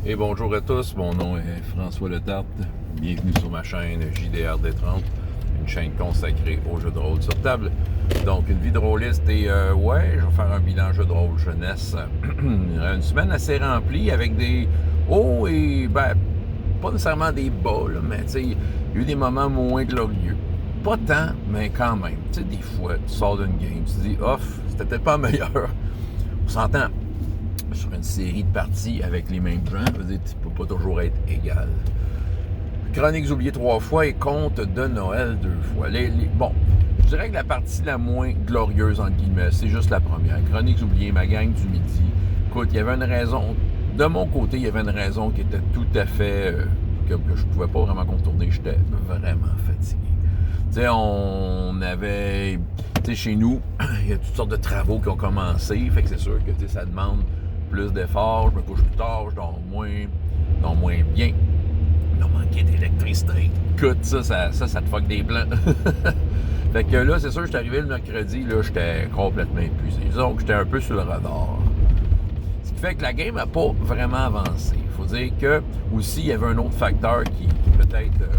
Et bonjour à tous, mon nom est François Letarte. Bienvenue sur ma chaîne JDRD30, une chaîne consacrée aux jeux de rôle sur table. Donc, une vie de rôliste et je vais faire un bilan jeu de rôle jeunesse. Une semaine assez remplie avec des hauts et, pas nécessairement des bas, là, mais tu sais, il y a eu des moments moins glorieux. Pas tant, mais quand même. Tu sais, des fois, tu sors d'une game, tu te dis, off, c'était peut-être pas meilleur. On s'entend sur une série de parties avec les mêmes gens, je veux dire, tu peux pas toujours être égal. Chroniques oubliées 3 fois et Contes de Noël 2 fois. Bon, je dirais que la partie la moins glorieuse, entre guillemets, c'est juste la première. Chroniques oubliées, ma gang du midi. Écoute, il y avait une raison, de mon côté, il y avait une raison qui était tout à fait, que je pouvais pas vraiment contourner, j'étais vraiment fatigué. Tu sais, on avait, tu sais, chez nous, il y a toutes sortes de travaux qui ont commencé, fait que c'est sûr que, tu sais, ça demande plus d'efforts, je me couche plus tard, je dors moins bien. Il m'a manqué d'électricité. Écoute, ça te fuck des plans. Fait que là, c'est sûr, je suis arrivé le mercredi, là, j'étais complètement épuisé. Donc, j'étais un peu sur le radar. Ce qui fait que la game n'a pas vraiment avancé. Il faut dire que, aussi, il y avait un autre facteur qui peut-être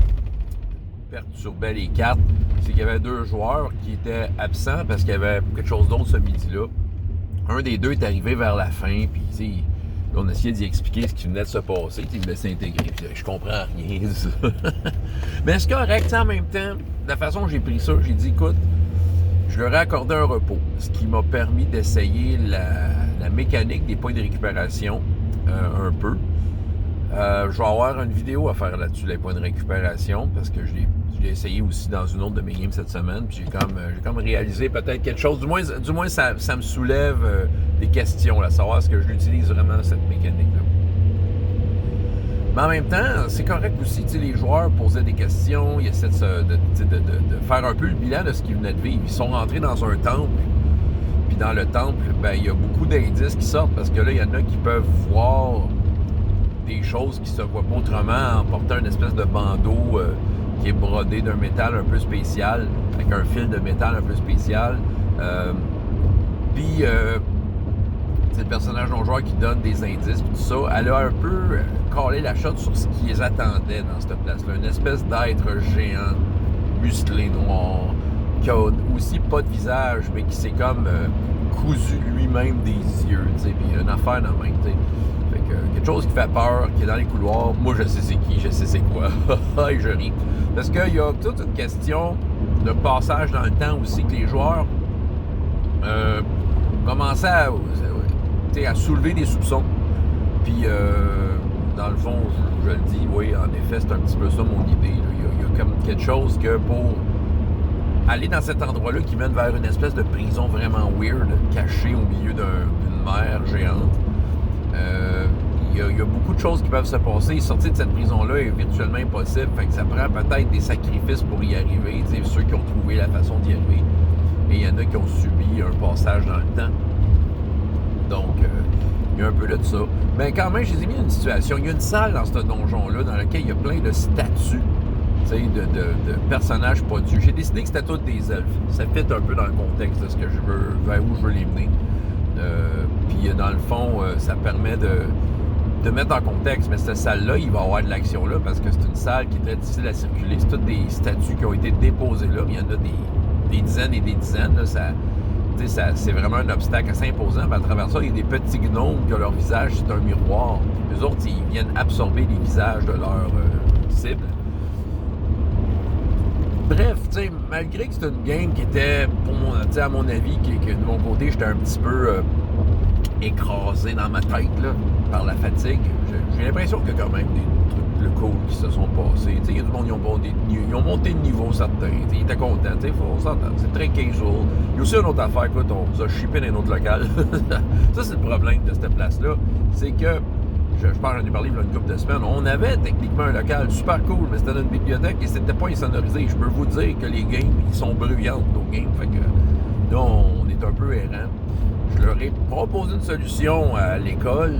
perturbait les cartes, c'est qu'il y avait 2 joueurs qui étaient absents parce qu'il y avait quelque chose d'autre ce midi-là. Un des deux est arrivé vers la fin, puis tu sais, on essayait d'y expliquer ce qui venait de se passer, il voulait s'intégrer, puis je comprends rien de ça. Mais c'est correct, en même temps, de la façon dont j'ai pris ça, j'ai dit, écoute, je leur ai accordé un repos, ce qui m'a permis d'essayer la mécanique des points de récupération un peu. Je vais avoir une vidéo à faire là-dessus, les points de récupération, parce que je l'ai essayé aussi dans une autre de mes games cette semaine, puis j'ai comme réalisé peut-être quelque chose, du moins ça me soulève des questions, là, savoir est-ce que je l'utilise vraiment, cette mécanique-là. Mais en même temps, c'est correct aussi, tu sais, les joueurs posaient des questions, ils essaient de faire un peu le bilan de ce qu'ils venaient de vivre. Ils sont rentrés dans un temple, puis dans le temple, il y a beaucoup d'indices qui sortent, parce que là, il y en a qui peuvent voir des choses qui se voient pas autrement en portant une espèce de bandeau qui est brodé d'un métal un peu spécial, avec un fil de métal un peu spécial. Puis, c'est le personnage non-joueur qui donne des indices, puis tout ça. Elle a un peu collé la shot sur ce qui les attendait dans cette place-là. Une espèce d'être géant, musclé, noir, qui a aussi pas de visage, mais qui s'est comme cousu lui-même des yeux, tu sais, puis une affaire dans la main, tu sais. Fait que quelque chose qui fait peur, qui est dans les couloirs, moi je sais c'est qui, je sais c'est quoi, et je ris. Parce qu'il y a toute une question de passage dans le temps aussi, que les joueurs commençaient à soulever des soupçons. Puis, dans le fond, je le dis, oui, en effet, c'est un petit peu ça mon idée. Il y a comme quelque chose que pour aller dans cet endroit-là qui mène vers une espèce de prison vraiment weird, cachée au milieu d'une mer géante, il y a beaucoup de choses qui peuvent se passer. Sortir de cette prison-là est virtuellement impossible. Fait que ça prend peut-être des sacrifices pour y arriver. Tu sais, ceux qui ont trouvé la façon d'y arriver. Et il y en a qui ont subi un passage dans le temps. Donc, il y a un peu de ça. Mais quand même, je les ai mis dans une situation. Il y a une salle dans ce donjon-là dans laquelle il y a plein de statues, tu sais, de personnages pas dus. J'ai décidé que c'était toutes des elfes. Ça fit un peu dans le contexte de ce que je veux, vers où je veux les mener. Puis dans le fond, ça permet de mettre en contexte, mais cette salle-là, il va y avoir de l'action là, parce que c'est une salle qui est très difficile à circuler. C'est toutes des statues qui ont été déposées là, il y en a des dizaines et des dizaines, là, c'est vraiment un obstacle assez imposant. Mais à travers ça, il y a des petits gnomes que leur visage, c'est un miroir. Eux autres, ils viennent absorber les visages de leur cible. Bref, tu sais, malgré que c'est une game qui était, à mon avis, que de mon côté, j'étais un petit peu écrasé dans ma tête là, par la fatigue. J'ai l'impression qu'il y a quand même des trucs cool qui se sont passés. Il y a du monde qui ont monté de niveau certains. Ils étaient contents. On s'entend. C'est très casual. Il y a aussi une autre affaire. Écoute, on nous a shippé dans un autre local. Ça, c'est le problème de cette place-là. C'est que, je pense que j'en ai parlé il y a une couple de semaines, on avait techniquement un local super cool, mais c'était dans une bibliothèque et c'était pas insonorisé. Je peux vous dire que les games, ils sont bruyantes, nos games. Fait que là, on est un peu errant. Je leur ai proposé une solution à l'école.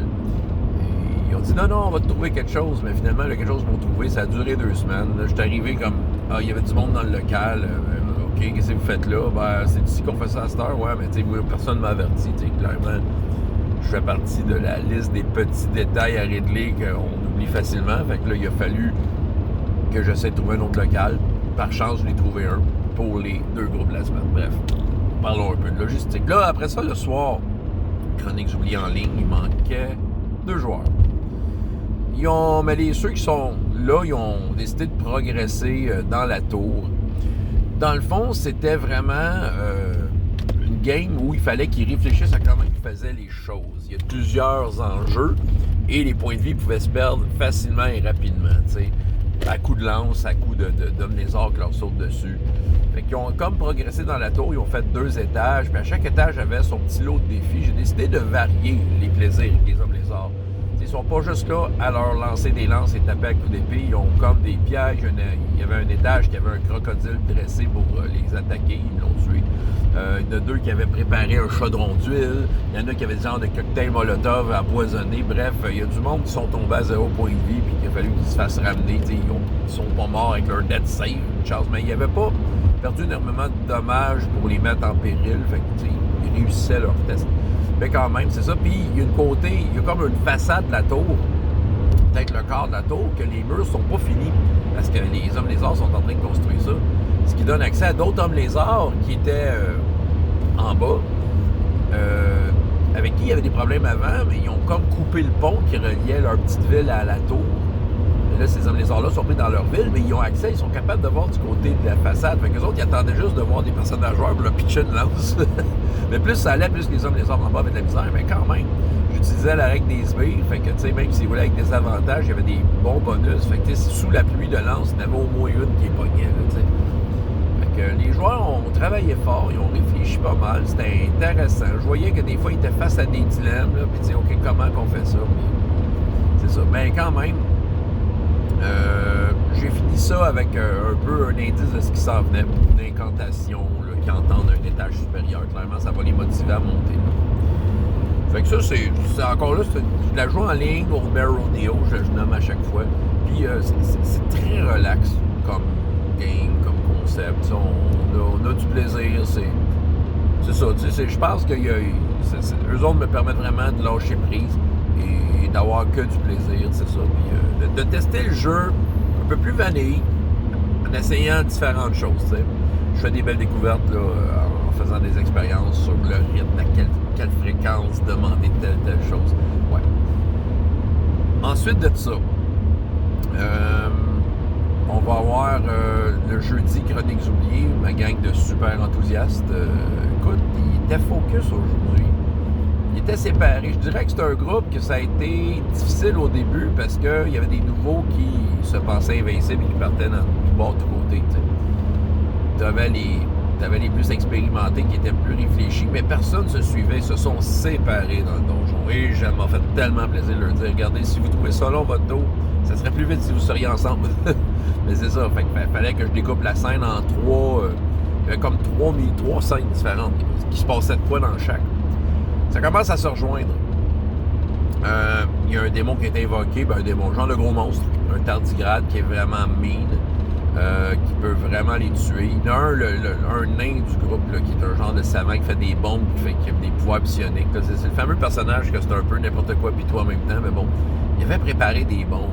Et ils ont dit non, on va te trouver quelque chose. Mais finalement, le quelque chose qu'ils m'ont trouvé, ça a duré 2 semaines. Là, j'étais arrivé comme, il y avait du monde dans le local. OK, qu'est-ce que vous faites là? C'est ici qu'on fait ça à cette heure. Ouais, mais tu sais, personne ne m'a averti. Clairement, je fais partie de la liste des petits détails à régler qu'on oublie facilement. Fait que là, il a fallu que j'essaie de trouver un autre local. Par chance, je l'ai trouvé un pour les 2 groupes de la semaine. Bref, parlons un peu de logistique. Là, après ça, le soir, Chroniques oubliées en ligne, il manquait 2 joueurs. Mais ceux qui sont là, ils ont décidé de progresser dans la tour. Dans le fond, c'était vraiment une game où il fallait qu'ils réfléchissent à comment ils faisaient les choses. Il y a plusieurs enjeux et les points de vie pouvaient se perdre facilement et rapidement, t'sais, à coup de lance, à coup d'hommes lézards qui leur sautent dessus. Fait qu'ils ont comme progressé dans la tour, ils ont fait 2 étages, puis à chaque étage avait son petit lot de défis. J'ai décidé de varier les plaisirs avec les hommes lézards. Ils sont pas juste là à leur lancer des lances et taper à coups d'épée. Ils ont comme des pièges. Il y avait un étage qui avait un crocodile dressé pour les attaquer. Ils l'ont tué. Il y en a 2 qui avaient préparé un chaudron d'huile. Il y en a qui avaient des genres de cocktails Molotov empoisonnés. Bref, il y a du monde qui sont tombés à 0 point de vie puis qu'il a fallu qu'ils se fassent ramener. Ils sont pas morts avec leur dead save, une chance. Mais ils n'avaient pas perdu énormément de dommages pour les mettre en péril. Fait que, ils réussissaient leur test. Mais quand même, c'est ça. Puis, il y a comme une façade de la tour, peut-être le quart de la tour, que les murs sont pas finis. Parce que les hommes lézards sont en train de construire ça. Ce qui donne accès à d'autres hommes lézards qui étaient en bas, avec qui il y avait des problèmes avant, mais ils ont comme coupé le pont qui reliait leur petite ville à la tour. Et là, ces hommes lézards-là sont pris dans leur ville, mais ils ont accès, ils sont capables de voir du côté de la façade. Fait qu'eux autres, ils attendaient juste de voir des personnages joueurs pour leur pitcher une lance. Mais plus ça allait, plus les hommes lézards en bas avaient de la misère. Mais quand même, j'utilisais la règle des sbires. Fait que, tu sais, même s'ils voulaient avec des avantages, il y avait des bons bonus. Fait que, sous la pluie de lance, il y en avait au moins une qui est pognée, tu sais. Fait que les joueurs ont travaillé fort, ils ont réfléchi pas mal. C'était intéressant. Je voyais que des fois, ils étaient face à des dilemmes, là. Puis, tu sais, OK, comment qu'on fait ça? Puis, c'est ça. Mais quand même, j'ai fini ça avec un peu un indice de ce qui s'en venait, une incantation là, qui entendent un étage supérieur. Clairement, ça va les motiver à monter. Là. Fait que ça, c'est encore là, je la joue en ligne au Bear Rodeo, je nomme à chaque fois. Puis c'est très relax comme game, comme concept. On a du plaisir, c'est ça. Je pense que eux autres me permettent vraiment de lâcher prise et d'avoir que du plaisir, c'est ça. Puis de tester le jeu un peu plus vanille, en essayant différentes choses, t'sais. Je fais des belles découvertes là, en faisant des expériences sur le rythme, à quelle fréquence demander telle chose. Ouais. Ensuite de ça, on va avoir le jeudi Chroniques oubliées, ma gang de super enthousiastes. Écoute, ils étaient focus aujourd'hui. Ils étaient séparés. Je dirais que c'est un groupe que ça a été difficile au début parce qu'il y avait des nouveaux qui se pensaient invincibles et qui partaient dans tout bord, de tout côté. Tu avais les plus expérimentés qui étaient plus réfléchis, mais personne ne se suivait. Ils se sont séparés dans le donjon. Et ça m'a fait tellement plaisir de leur dire, regardez, si vous trouvez ça long, votre dos, ça serait plus vite si vous seriez ensemble. Mais c'est ça. Fait qu'il fallait que je découpe la scène en 3... il y avait comme 3 scènes différentes qui se passaient de quoi dans chaque. Ça commence à se rejoindre. Il y a un démon qui a été invoqué, un démon, genre le gros monstre, un tardigrade qui est vraiment mean, qui peut vraiment les tuer. Il y en a un nain du groupe là, qui est un genre de savant qui fait des bombes, qui a des pouvoirs psioniques. Là. C'est le fameux personnage que c'est un peu n'importe quoi puis toi en même temps, mais bon, il avait préparé des bombes.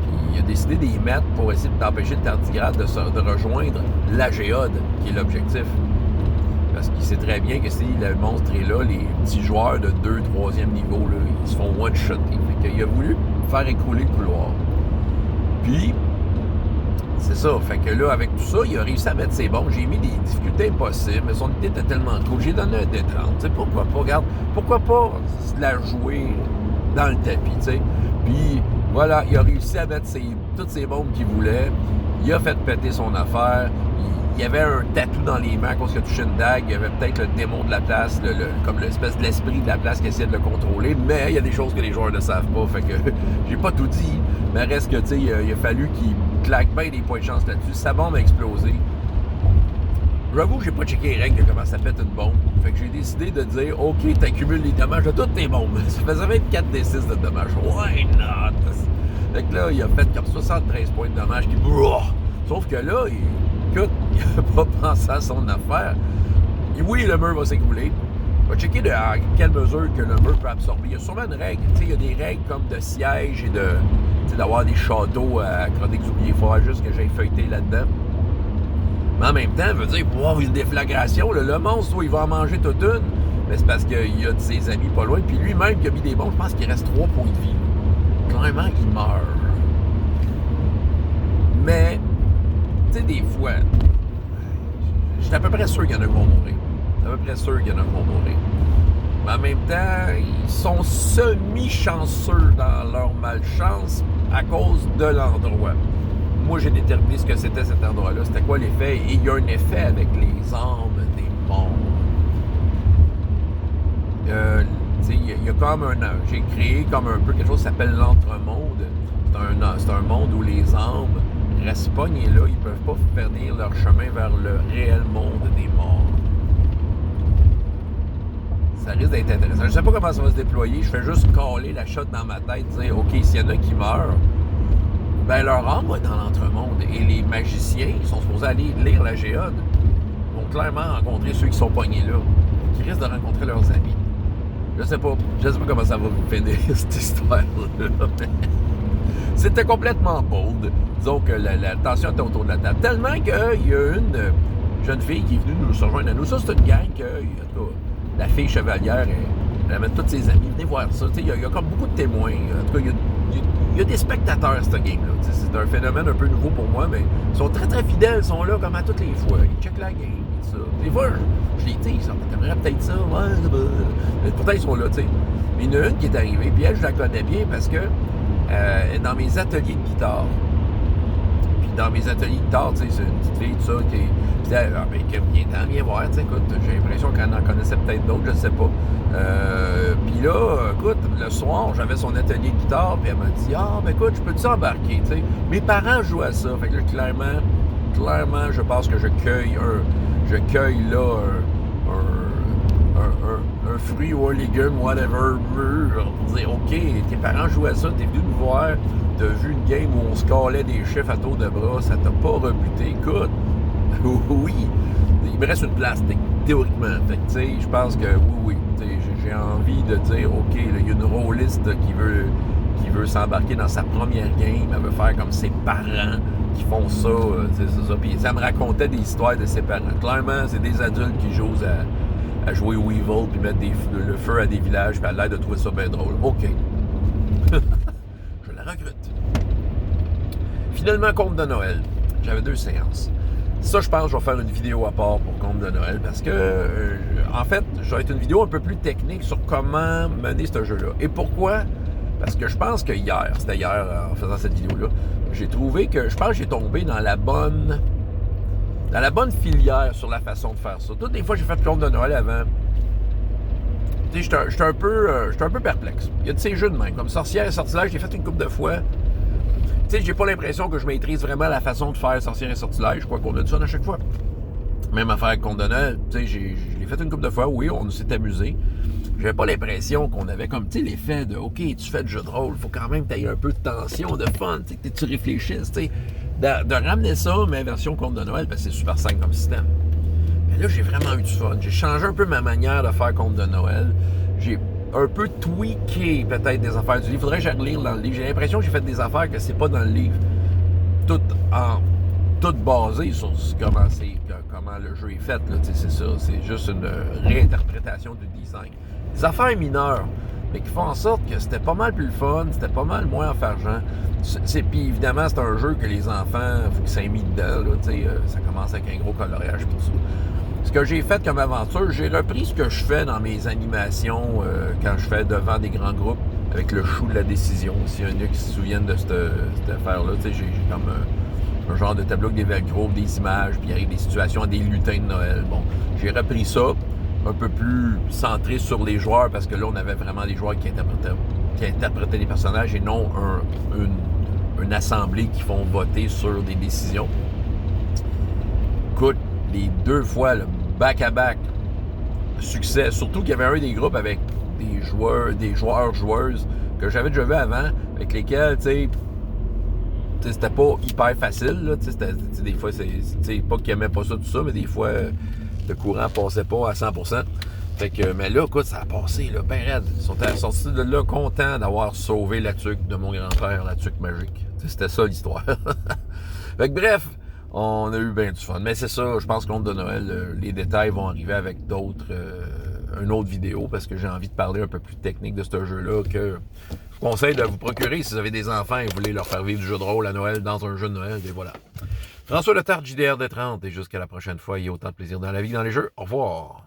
Puis il a décidé d'y mettre pour essayer d'empêcher le tardigrade de rejoindre la géode, qui est l'objectif. Parce qu'il sait très bien que si le monstre est là, les petits joueurs de 2, 3e niveau, là, ils se font one-shotter. Fait qu'il a voulu faire écrouler le couloir. Puis, c'est ça. Fait que là, avec tout ça, il a réussi à mettre ses bombes. J'ai mis des difficultés impossibles, mais son idée était tellement cool. J'ai donné un D30. Tu sais, pourquoi pas? Regarde, pourquoi pas la jouer dans le tapis, tu sais? Puis, voilà, il a réussi à mettre toutes ses bombes qu'il voulait. Il a fait péter son affaire. Il y avait un tatou dans les mains à cause qu'il a touché une dague. Il y avait peut-être le démon de la place, comme l'espèce de l'esprit de la place qui essayait de le contrôler. Mais il y a des choses que les joueurs ne savent pas. Fait que j'ai pas tout dit. Mais reste que, tu sais, il a fallu qu'il claque bien des points de chance là-dessus. Sa bombe a explosé. J'avoue que j'ai pas checké les règles de comment ça pète une bombe. Fait que j'ai décidé de dire, OK, t'accumules les dommages de toutes tes bombes. Ça faisait 24 D6 de dommages. Why not? Fait que là, il a fait comme 73 points de dommages. Sauf que là, écoute, il n'a pas pensé à son affaire. Oui, le mur va s'écrouler. va checker à quelle mesure que le mur peut absorber. Il y a sûrement une règle. Il y a des règles comme de siège et d'avoir des châteaux à Chronique du Oublié. Il faudra juste que j'aille feuilleter là-dedans. Mais en même temps, veut dire, pour avoir une déflagration, le monstre, il va en manger toute une. Mais c'est parce qu'il y a de ses amis pas loin. Puis lui-même qui a mis des bombes, je pense qu'il reste 3 points de vie. Clairement, il meurt. Mais, tu sais, des fois, j'étais à peu près sûr qu'il y en a qui vont mourir. J'étais à peu près sûr qu'il y en a qui vont mourir. Mais en même temps, ils sont semi-chanceux dans leur malchance à cause de l'endroit. Moi, j'ai déterminé ce que c'était cet endroit-là. C'était quoi l'effet? Et il y a un effet avec les âmes des morts. Il y a comme j'ai créé comme un peu quelque chose qui s'appelle l'entremonde. C'est un monde où les âmes restent pognées là. Ils ne peuvent pas faire leur chemin vers le réel monde des morts. Ça risque d'être intéressant. Je ne sais pas comment ça va se déployer. Je fais juste caler la shot dans ma tête, dire OK, s'il y en a qui meurent, ben leur âme va dans l'entremonde. Et les magiciens, ils sont supposés aller lire la géode. Ils vont clairement rencontrer ceux qui sont pognés là. Qui risquent de rencontrer leurs amis. Je sais pas comment ça va finir, cette histoire-là. C'était complètement bold. Disons que la tension était autour de la table. Tellement qu'il y a une jeune fille qui est venue nous rejoindre à nous. Ça, c'est une gang que, en tout cas, la fille chevalière, elle amène tous ses amis. Venez voir ça. Il y a comme beaucoup de témoins. En tout cas, il y a des spectateurs, cette game-là. C'est un phénomène un peu nouveau pour moi, mais ils sont très, très fidèles. Ils sont là comme à toutes les fois. Ils checkent la game. Ça. Des fois, je les dis, t'aimerais peut-être ça. Ouais, pourtant, ils sont là, tu sais. Mais il y en a une qui est arrivée, puis elle, je la connais bien parce que dans mes ateliers de guitare. Puis dans mes ateliers de guitare, tu sais, c'est une petite fille, tout ça, qui viens voir, tu sais, écoute, j'ai l'impression qu'elle en connaissait peut-être d'autres, je ne sais pas. Puis là, écoute, le soir, j'avais son atelier de guitare, puis elle m'a dit, ben écoute, je peux-tu embarquer, tu sais. Mes parents jouent à ça, fait que là, clairement, je pense que je cueille là un fruit ou un légume, whatever, pour dire, OK, tes parents jouent à ça, t'es venu nous voir, t'as vu une game où on se calait des chiffres à tour de bras, ça t'a pas rebuté, écoute, oui, il me reste une place, théoriquement, fait que, tu sais, je pense que, oui, j'ai envie de dire, OK, il y a une rôliste qui veut s'embarquer dans sa première game, elle veut faire comme ses parents qui font ça, c'est ça, puis ça me racontait des histoires de ses parents, clairement, c'est des adultes qui jouent à jouer au Evil, puis mettre le feu à des villages, puis elle a l'air de trouver ça bien drôle. OK. Je la recrute. Finalement, Conte de Noël. J'avais 2 séances. Ça, je pense que je vais faire une vidéo à part pour Conte de Noël, parce que, en fait, ça va être une vidéo un peu plus technique sur comment mener ce jeu-là. Et pourquoi? Parce que je pense que c'était hier, en faisant cette vidéo-là, j'ai trouvé que, je pense que j'ai tombé dans la bonne filière sur la façon de faire ça. Toutes les fois j'ai fait Conte de Noël avant, tu sais, j'étais un peu perplexe. Il y a de ces jeux de même, comme Sorcière et Sortilège, j'ai fait une couple de fois. Tu sais, j'ai pas l'impression que je maîtrise vraiment la façon de faire Sorcière et Sortilège. Je crois qu'on a dit ça à chaque fois. Même affaire avec Conte de Noël, tu sais, je l'ai fait une couple de fois, oui, on s'est amusé. J'avais pas l'impression qu'on avait comme, tu sais, l'effet de, OK, tu fais de jeu de rôle, faut quand même que tu aies un peu de tension, de fun, tu sais, que tu réfléchisses, tu sais. De ramener ça, mais version Conte de Noël, parce que c'est super simple comme système. Mais là, j'ai vraiment eu du fun. J'ai changé un peu ma manière de faire Conte de Noël. J'ai un peu tweaké peut-être des affaires du livre. Faudrait que j'aille relire dans le livre. J'ai l'impression que j'ai fait des affaires que c'est pas dans le livre. Tout basé sur comment le jeu est fait. Là, c'est ça. C'est juste une réinterprétation du design. Des affaires mineures, mais qui font en sorte que c'était pas mal plus le fun, c'était pas mal moins enfargeant. Puis évidemment, c'est un jeu que les enfants, il faut qu'ils s'aient mis dedans. Là, ça commence avec un gros coloriage pour ça. Ce que j'ai fait comme aventure, j'ai repris ce que je fais dans mes animations quand je fais devant des grands groupes avec le chou de la décision. S'il y en a qui se souviennent de cette affaire-là, j'ai comme un genre de tableau avec des velcro, des images, puis il arrive des situations, des lutins de Noël. Bon, j'ai repris ça, un peu plus centré sur les joueurs, parce que là, on avait vraiment des joueurs qui interprétaient les personnages et non une assemblée qui font voter sur des décisions. Écoute, les 2 fois, le back-à-back, succès, surtout qu'il y avait un des groupes avec des joueuses que j'avais déjà vu avant, avec lesquels, tu sais, c'était pas hyper facile, là, des fois, c'est pas qu'ils aimaient pas ça, tout ça, mais des fois, le courant passait pas à 100%. Fait que, mais là, écoute, ça a passé, là, ben raide. Ils sont sortis de là contents d'avoir sauvé la tuque de mon grand frère, la tuque magique. C'était ça l'histoire. Fait que bref, on a eu bien du fun. Mais c'est ça, je pense qu'on de Noël, les détails vont arriver avec d'autres, une autre vidéo, parce que j'ai envie de parler un peu plus technique de ce jeu-là, que je vous conseille de vous procurer si vous avez des enfants et vous voulez leur faire vivre du jeu de rôle à Noël dans un jeu de Noël, et voilà. François Letarte, JDR des 30, et jusqu'à la prochaine fois, il y a autant de plaisir dans la vie que dans les jeux. Au revoir.